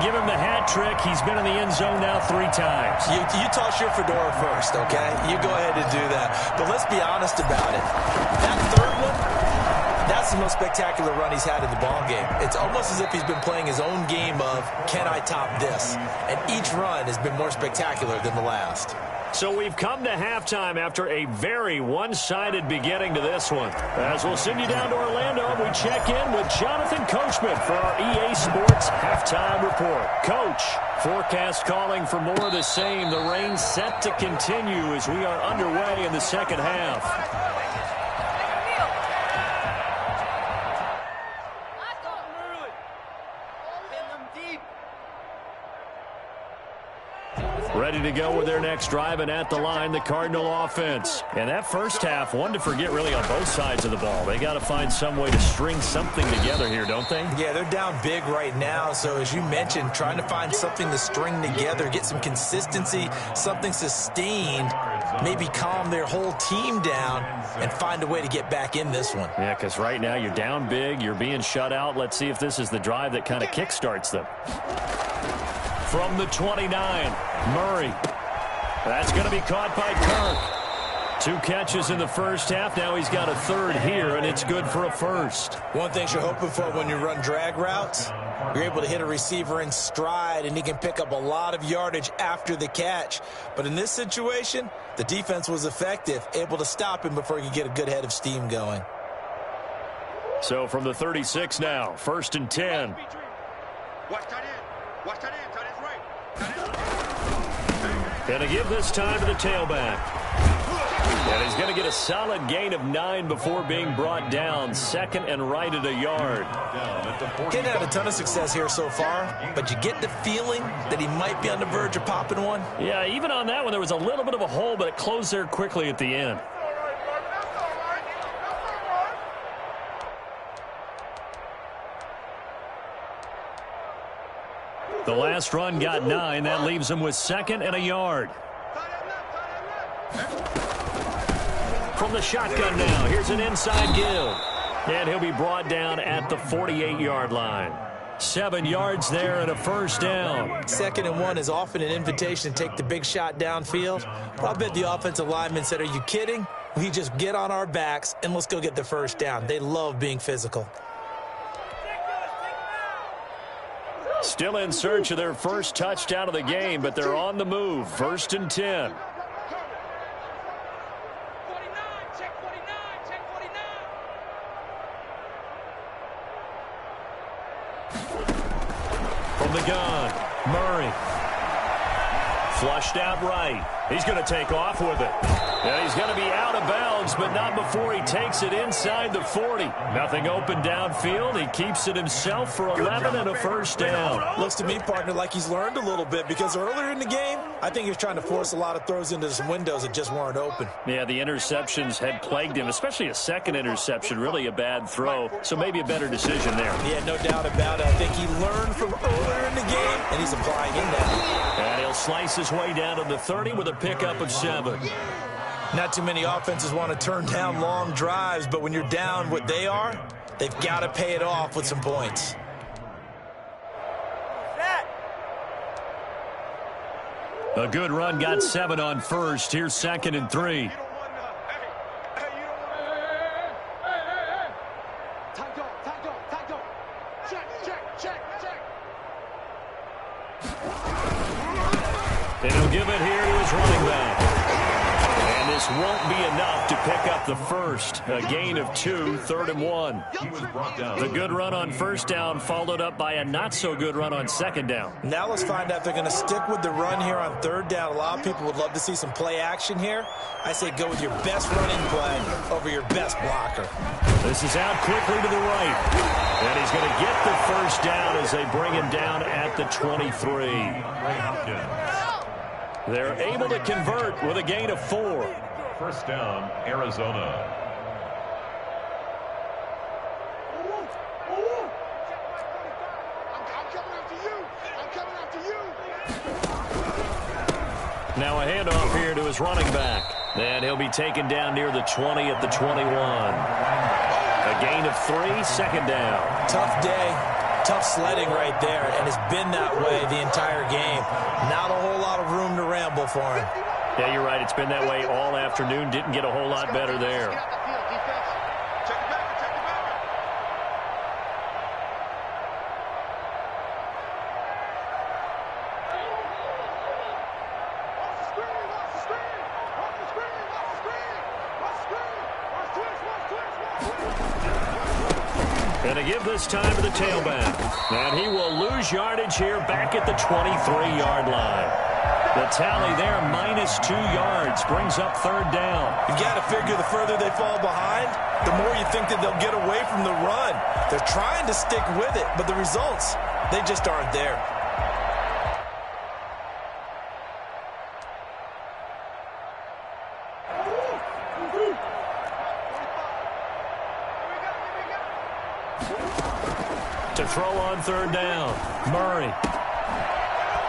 give him the hat trick. He's been in the end zone now 3 times. You toss your fedora first, okay? You go ahead and do that. But let's be honest about it. That third one, that's the most spectacular run he's had in the ballgame. It's almost as if he's been playing his own game of, can I top this? And each run has been more spectacular than the last. So we've come to halftime after a very one-sided beginning to this one. As we'll send you down to Orlando, we check in with Jonathan Coachman for our EA Sports Halftime Report. Coach, forecast calling for more of the same. The rain set to continue as we are underway in the second half. Ready to go with their next drive, and at the line, the Cardinal offense. And that first half, one to forget really on both sides of the ball. They got to find some way to string something together here, don't they? Yeah, they're down big right now. So as you mentioned, trying to find something to string together, get some consistency, something sustained, maybe calm their whole team down and find a way to get back in this one. Yeah, because right now you're down big, you're being shut out. Let's see if this is the drive that kind of kickstarts them. From the 29, Murray. That's going to be caught by Kirk. 2 catches in the first half. Now he's got a third here, and it's good for a first. One thing you're hoping for when you run drag routes, you're able to hit a receiver in stride, and he can pick up a lot of yardage after the catch. But in this situation, the defense was effective, able to stop him before he could get a good head of steam going. So from the 36 now, 1st and 10. Watch that in. Watch that in. Going to give this time to the tailback. And he's going to get a solid gain of 9 before being brought down. 2nd and right at a yard. He's had a ton of success here so far, but you get the feeling that he might be on the verge of popping one. Yeah, even on that one, there was a little bit of a hole, but it closed there quickly at the end. The last run got 9. That leaves him with 2nd and a yard. From the shotgun now, here's an inside give. And he'll be brought down at the 48-yard line. 7 yards there and a first down. 2nd and 1 is often an invitation to take the big shot downfield. I bet the offensive lineman said, are you kidding? We just get on our backs and let's go get the first down. They love being physical. Still in search of their first touchdown of the game, but they're on the move. 1st and 10. From the gun, Murray. Flushed out right. He's going to take off with it. And he's going to be out of bounds, but not before he takes it inside the 40. Nothing open downfield. He keeps it himself for 11 and a first down. Looks to me, partner, like he's learned a little bit, because earlier in the game, I think he was trying to force a lot of throws into some windows that just weren't open. Yeah, the interceptions had plagued him, especially a second interception, really a bad throw. So maybe a better decision there. Yeah, no doubt about it. I think he learned from earlier in the game, and he's applying in that. And he'll slice his way down to the 30 with a pickup of 7. Not too many offenses want to turn down long drives, but when you're down what they are, they've got to pay it off with some points. A good run got 7 on first. Here's 2nd and 3. And he'll give it here to his running back. And this won't be enough to pick up the first. A gain of 2, 3rd and 1. The good run on first down followed up by a not-so-good run on 2nd down. Now let's find out if they're going to stick with the run here on 3rd down. A lot of people would love to see some play action here. I say go with your best running play over your best blocker. This is out quickly to the right. And he's going to get the first down as they bring him down at the 23. They're able to convert with a gain of 4. First down, Arizona. Now a handoff here to his running back. And he'll be taken down near the 20 at the 21. A gain of 3, 2nd down. Tough day. Tough sledding right there, and it's been that way the entire game. Not a whole lot of room to ramble for him. Yeah, you're right. It's been that way all afternoon. Didn't get a whole lot better there. And to give this time to the tailback. And he will lose yardage here back at the 23-yard line. The tally there, -2 yards, brings up third down. You've got to figure the further they fall behind, the more you think that they'll get away from the run. They're trying to stick with it, but the results, they just aren't there. To throw on third down, Murray.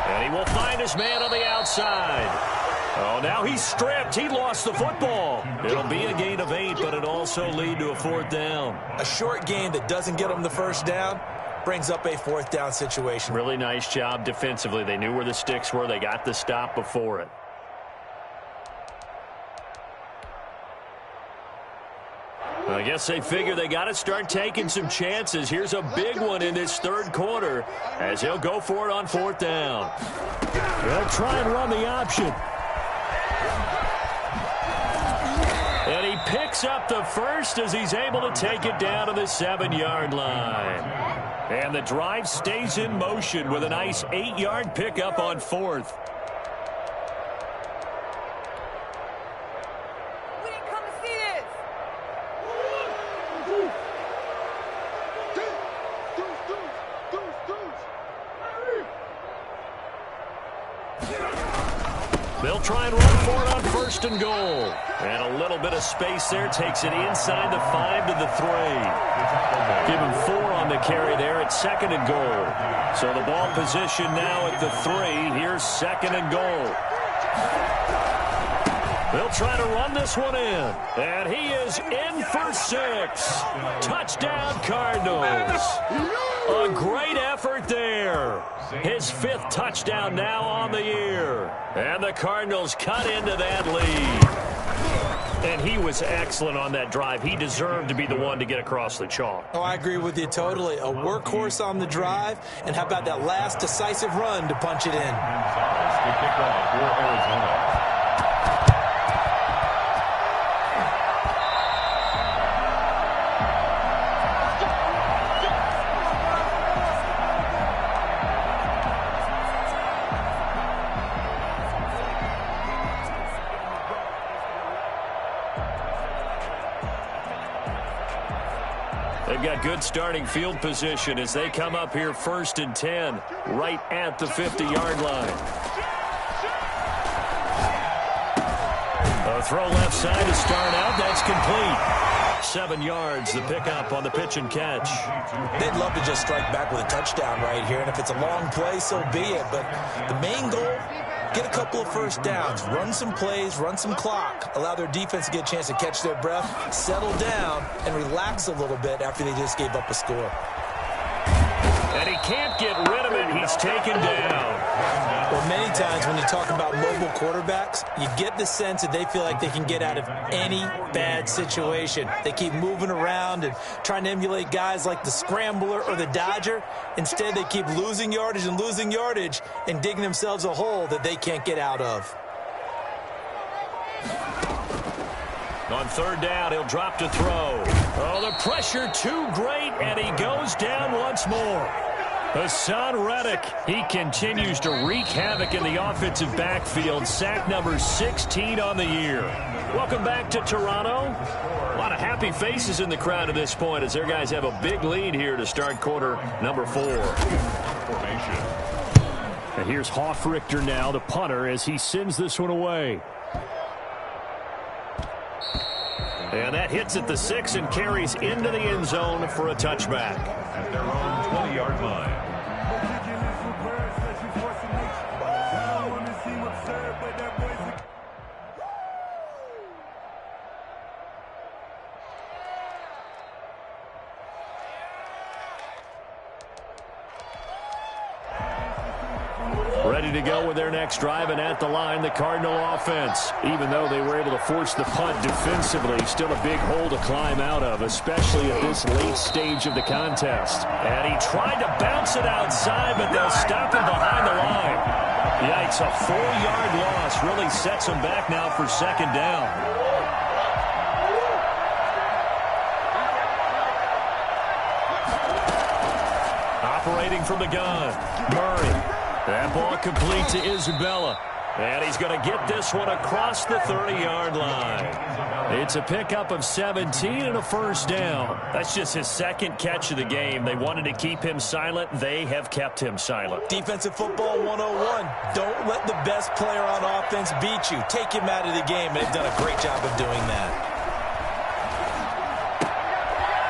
And he will find his man on the outside. Oh, now he's stripped. He lost the football. It'll be a gain of 8, but it'll also lead to a fourth down. A short gain that doesn't get them the first down brings up a fourth down situation. Really nice job defensively. They knew where the sticks were. They got the stop before it. I guess they figure they got to start taking some chances. Here's a big one in this third quarter as he'll go for it on fourth down. They'll try and run the option. And he picks up the first as he's able to take it down to the 7-yard line. And the drive stays in motion with a nice 8-yard pickup on fourth. They'll try and run for it on first and goal. And a little bit of space there takes it inside the 5 to the 3. Give him 4 on the carry there at second and goal. So the ball position now at the 3. Here's second and goal. They'll try to run this one in. And he is in for 6. Touchdown, Cardinals. A great effort there. His 5th touchdown now on the year. And the Cardinals cut into that lead. And he was excellent on that drive. He deserved to be the one to get across the chalk. Oh, I agree with you totally. A workhorse on the drive. And how about that last decisive run to punch it in? The kickoff for Arizona. They've got good starting field position as they come up here 1st and 10, right at the 50-yard line. A throw left side to start out. That's complete. 7 yards, the pickup on the pitch and catch. They'd love to just strike back with a touchdown right here, and if it's a long play, so be it. But the main goal, get a couple of first downs, run some plays, run some clock, allow their defense to get a chance to catch their breath, settle down, and relax a little bit after they just gave up a score. And he can't get rid of it. He's taken down. Well, many times when you talk about mobile quarterbacks, you get the sense that they feel like they can get out of any bad situation. They keep moving around and trying to emulate guys like the Scrambler or the Dodger. Instead, they keep losing yardage and digging themselves a hole that they can't get out of. On third down, he'll drop to throw. Oh, the pressure too great, and he goes down once more. Hassan Reddick, he continues to wreak havoc in the offensive backfield. Sack number 16 on the year. Welcome back to Toronto. A lot of happy faces in the crowd at this point as their guys have a big lead here to start quarter number 4. Formation. And here's Hofrichter now, the punter, as he sends this one away. And that hits at the 6 and carries into the end zone for a touchback. At their own 20-yard line. Ready to go with their next drive, and at the line, the Cardinal offense. Even though they were able to force the punt defensively, still a big hole to climb out of, especially at this late stage of the contest. And he tried to bounce it outside, but they'll stop him behind the line. Yikes, a 4-yard loss really sets him back now for second down. Operating from the gun, Murray. That ball complete to Isabella. And he's going to get this one across the 30-yard line. It's a pickup of 17 and a first down. That's just his second catch of the game. They wanted to keep him silent. They have kept him silent. Defensive football 101. Don't let the best player on offense beat you. Take him out of the game, and they've done a great job of doing that.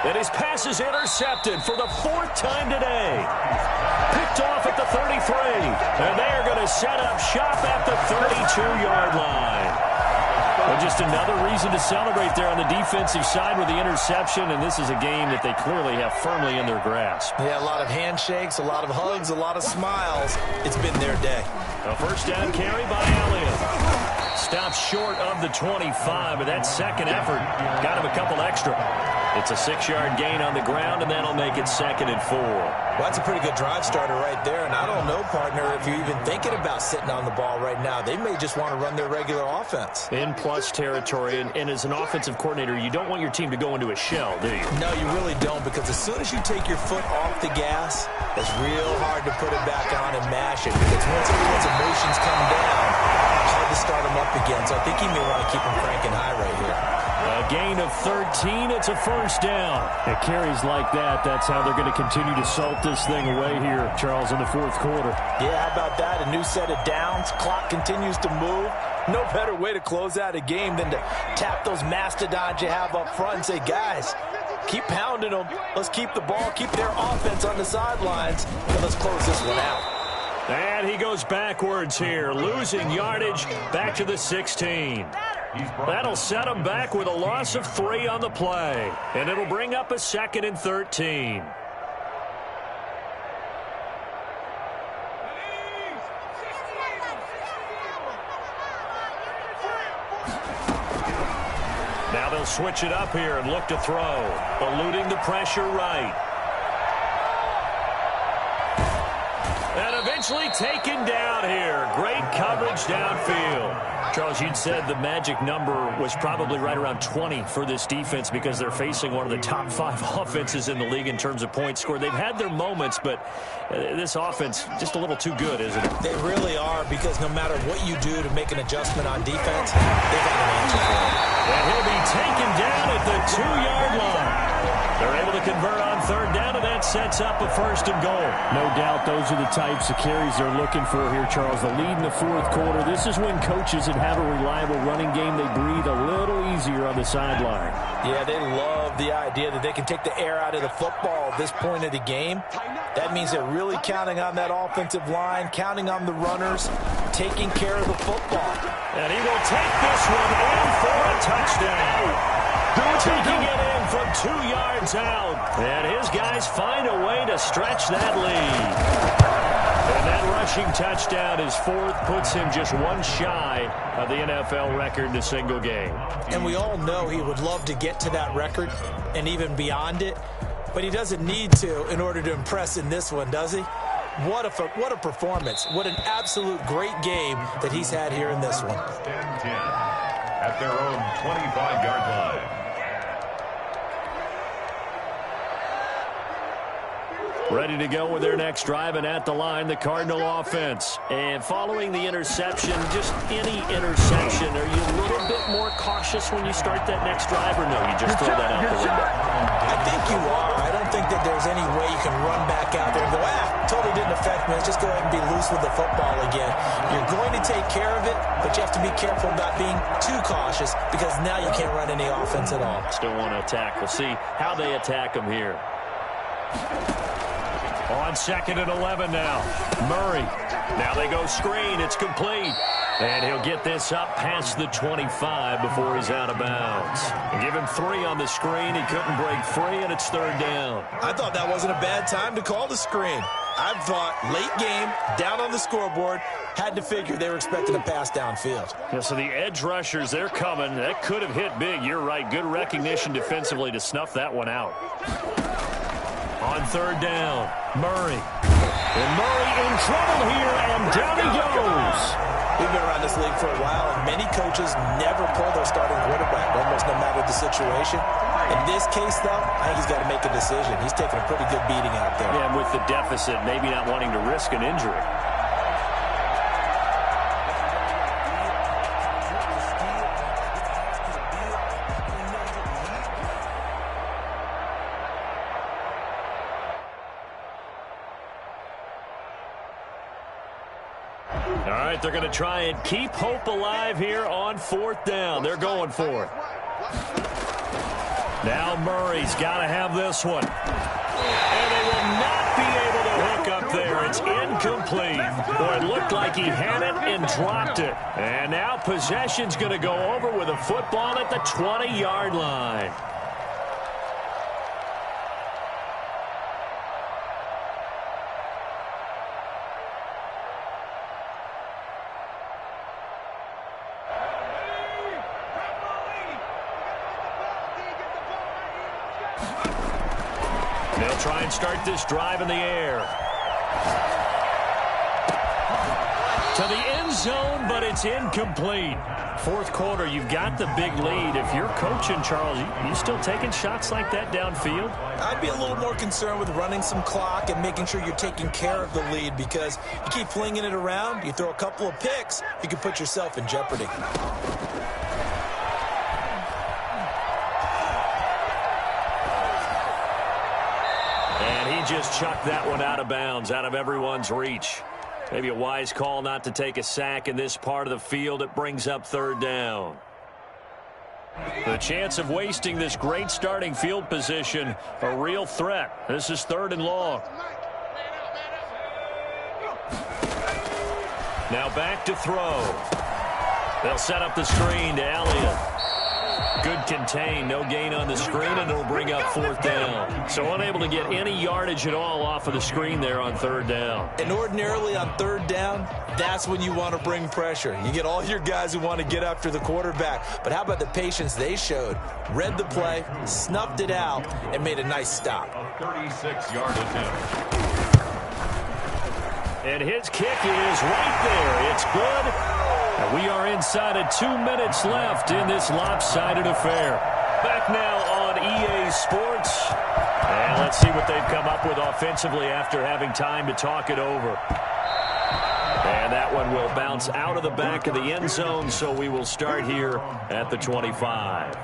And his pass is intercepted for the 4th time today. Picked off at the 33. And they are going to set up shop at the 32-yard line. Well, just another reason to celebrate there on the defensive side with the interception. And this is a game that they clearly have firmly in their grasp. Yeah, a lot of handshakes, a lot of hugs, a lot of smiles. It's been their day. A first down carry by Elliott. Stops short of the 25, but that second effort got him a couple extra. It's a 6-yard gain on the ground, and that'll make it 2nd and 4. Well, that's a pretty good drive starter right there, and I don't know, partner, if you're even thinking about sitting on the ball right now. They may just want to run their regular offense. In plus territory, and as an offensive coordinator, you don't want your team to go into a shell, do you? No, you really don't, because as soon as you take your foot off the gas, it's real hard to put it back on and mash it, because once everyone's emotions come down, hard to start them up again. So I think you may want to keep them cranking high right here. A gain of 13. It's a first down. It carries like that. That's how they're going to continue to salt this thing away here, Charles, in the 4th quarter. Yeah, how about that? A new set of downs. Clock continues to move. No better way to close out a game than to tap those mastodons you have up front and say, guys, keep pounding them. Let's keep the ball, keep their offense on the sidelines, and let's close this one out. And he goes backwards here, losing yardage back to the 16. That'll set him back with a loss of 3 on the play. And it'll bring up a 2nd and 13. Now they'll switch it up here and look to throw. Eluding the pressure right. And eventually taken down here. Great coverage downfield. Charles, you'd said the magic number was probably right around 20 for this defense because they're facing one of the top 5 offenses in the league in terms of points scored. They've had their moments, but this offense just a little too good, isn't it? They really are, because no matter what you do to make an adjustment on defense, they've got an answer for it. And he'll be taken down at the 2-yard line. They're able to convert on 3rd down, and that sets up a 1st and goal. No doubt those are the types of carries they're looking for here, Charles. The lead in the 4th quarter. This is when coaches that have a reliable running game, they breathe a little easier on the sideline. Yeah, they love the idea that they can take the air out of the football at this point of the game. That means they're really counting on that offensive line, counting on the runners, taking care of the football. And he will take this one in for a touchdown. Taking it in from 2 yards out. And his guys find a way to stretch that lead. And that rushing touchdown, his 4th, puts him just 1 shy of the NFL record in a single game. And we all know he would love to get to that record and even beyond it. But he doesn't need to in order to impress in this one, does he? What a performance. What an absolute great game that he's had here in this one. Stand 10 at their own 25-yard line. Ready to go with their next drive, and at the line, the Cardinal offense. And following the interception, just any interception, are you a little bit more cautious when you start that next drive, or no, you just throw that out the window? I think you are. I don't think that there's any way you can run back out there and go, totally didn't affect me. Let's just go ahead and be loose with the football again. You're going to take care of it, but you have to be careful about being too cautious, because now you can't run any offense at all. Still want to attack. We'll see how they attack them here. On 2nd and 11 now. Murray. Now they go screen. It's complete. And he'll get this up past the 25 before he's out of bounds. And give him 3 on the screen. He couldn't break free, and it's 3rd down. I thought that wasn't a bad time to call the screen. I thought late game, down on the scoreboard, had to figure they were expecting a pass downfield. Yeah, so the edge rushers, they're coming. That could have hit big. You're right. Good recognition defensively to snuff that one out. On third down, Murray. And Murray in trouble here, and down he goes. We've been around this league for a while, and many coaches never pull their starting quarterback, almost no matter the situation. In this case, though, I think he's got to make a decision. He's taking a pretty good beating out there. Yeah, and with the deficit, maybe not wanting to risk an injury. All right, they're going to try and keep hope alive here on fourth down. They're going for it. Now Murray's got to have this one. And they will not be able to hook up there. It's incomplete. Boy, it looked like he had it and dropped it. And now possession's going to go over with a football at the 20-yard line. They'll try and start this drive in the air. To the end zone, but it's incomplete. Fourth quarter, you've got the big lead. If you're coaching, Charles, you still taking shots like that downfield? I'd be a little more concerned with running some clock and making sure you're taking care of the lead, because you keep flinging it around, you throw a couple of picks, you can put yourself in jeopardy. And he just chucked that one out of bounds, out of everyone's reach. Maybe a wise call not to take a sack in this part of the field. It brings up third down. The chance of wasting this great starting field position, a real threat. This is third and long. Now back to throw. They'll set up the screen to Elliott. Good contain, no gain on the screen, and it'll bring up fourth down. So unable to get any yardage at all off of the screen there on third down. And ordinarily on third down, that's when you want to bring pressure. You get all your guys who want to get after the quarterback. But how about the patience they showed? Read the play, snuffed it out, and made a nice stop. A 36-yard attempt. And his kick is right there. It's good. And we are inside of 2 minutes left in this lopsided affair. Back now on EA Sports. And let's see what they've come up with offensively after having time to talk it over. And that one will bounce out of the back of the end zone, so we will start here at the 25.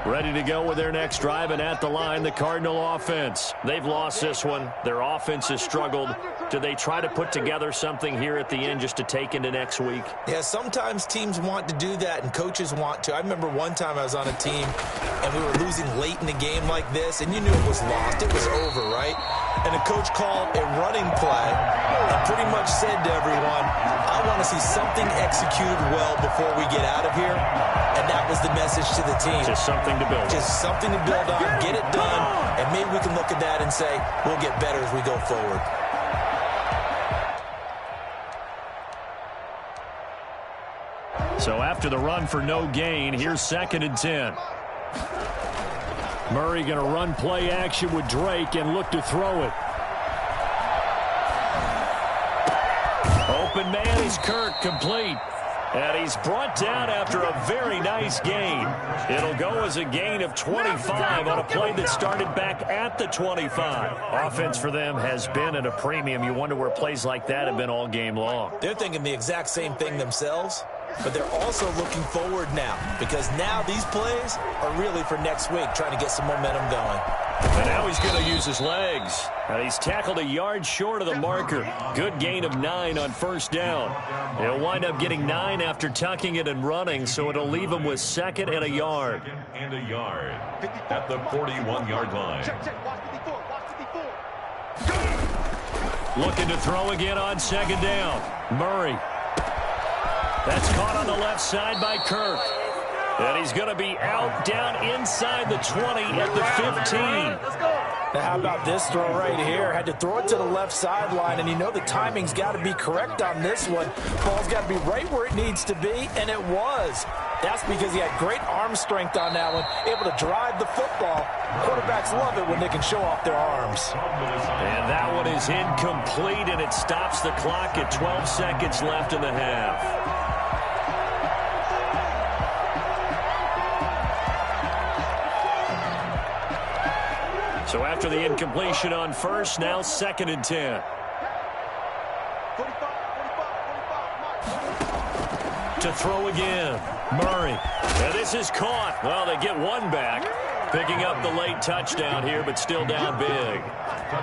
Ready to go with their next drive, and at the line, the Cardinal offense. They've lost this one. Their offense has struggled. Do they try to put together something here at the end just to take into next week? Yeah, sometimes teams want to do that, and coaches want to. I remember one time I was on a team, and we were losing late in a game like this, and you knew it was lost. It was over, right? And a coach called a running play and pretty much said to everyone, I want to see something executed well before we get out of here. And that was the message to the team. Just something to build on. Just something to build on, get it done, and maybe we can look at that and say, we'll get better as we go forward. So after the run for no gain, here's 2nd and 10. Murray going to run play action with Drake and look to throw it. Open man is Kirk, complete. And he's brought down after a very nice gain. It'll go as a gain of 25 on a play that started back at the 25. Offense for them has been at a premium. You wonder where plays like that have been all game long. They're thinking the exact same thing themselves, but they're also looking forward now, because now these plays are really for next week, trying to get some momentum going. And now he's going to use his legs. And he's tackled a yard short of the marker. Good gain of 9 on first down. He'll wind up getting 9 after tucking it and running, so it'll leave him with 2nd and a yard. And a yard at the 41-yard line. Looking to throw again on 2nd down. Murray. That's caught on the left side by Kirk. And he's going to be out down inside the 20 at the 15. Now how about this throw right here? Had to throw it to the left sideline, and you know the timing's got to be correct on this one. Ball's got to be right where it needs to be, and it was. That's because he had great arm strength on that one, able to drive the football. Quarterbacks love it when they can show off their arms. And that one is incomplete, and it stops the clock at 12 seconds left in the half. So after the incompletion on first, now 2nd and 10. To throw again, Murray. And this is caught. Well, they get one back. Picking up the late touchdown here, but still down big.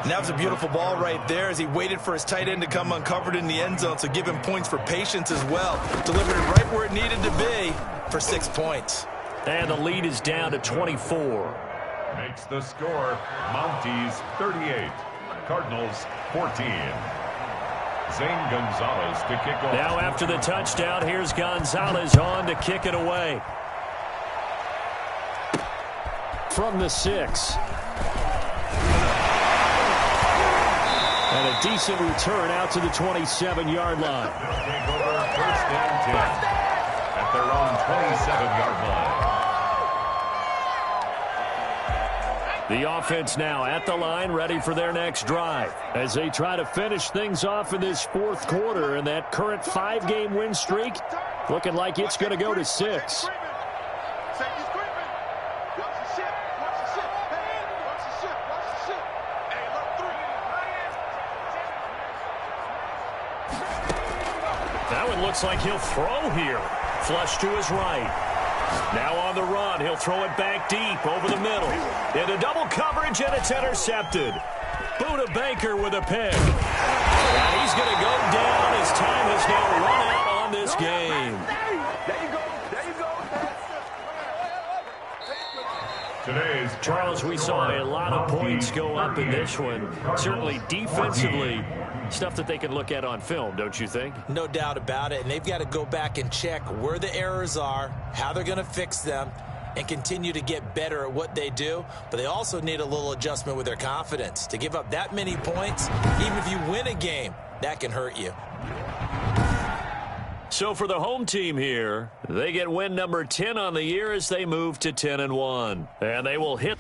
And that was a beautiful ball right there as he waited for his tight end to come uncovered in the end zone, so give him points for patience as well. Delivered it right where it needed to be for 6 points. And the lead is down to 24. Makes the score Mounties 38, Cardinals 14. Zane Gonzalez to kick off. Now after the touchdown, here's Gonzalez on to kick it away. From the 6. And a decent return out to the 27-yard line. They'll take over 1st and 10 at their own 27-yard line. The offense now at the line, ready for their next drive as they try to finish things off in this 4th quarter. And that current 5-game win streak looking like it's going to go to 6. That one looks like he'll throw here. Flush to his right. Now on the run, he'll throw it back deep over the middle. Into double coverage, and it's intercepted. Buda Baker with a pick. And he's going to go down. His time has now run out on this game. Charles, we saw a lot of points go up in this one. Certainly defensively, stuff that they can look at on film, don't you think? No doubt about it, and they've got to go back and check where the errors are, how they're going to fix them, and continue to get better at what they do. But they also need a little adjustment with their confidence. To give up that many points, even if you win a game, that can hurt you. So for the home team here, they get win number 10 on the year as they move to 10-1. And they will hit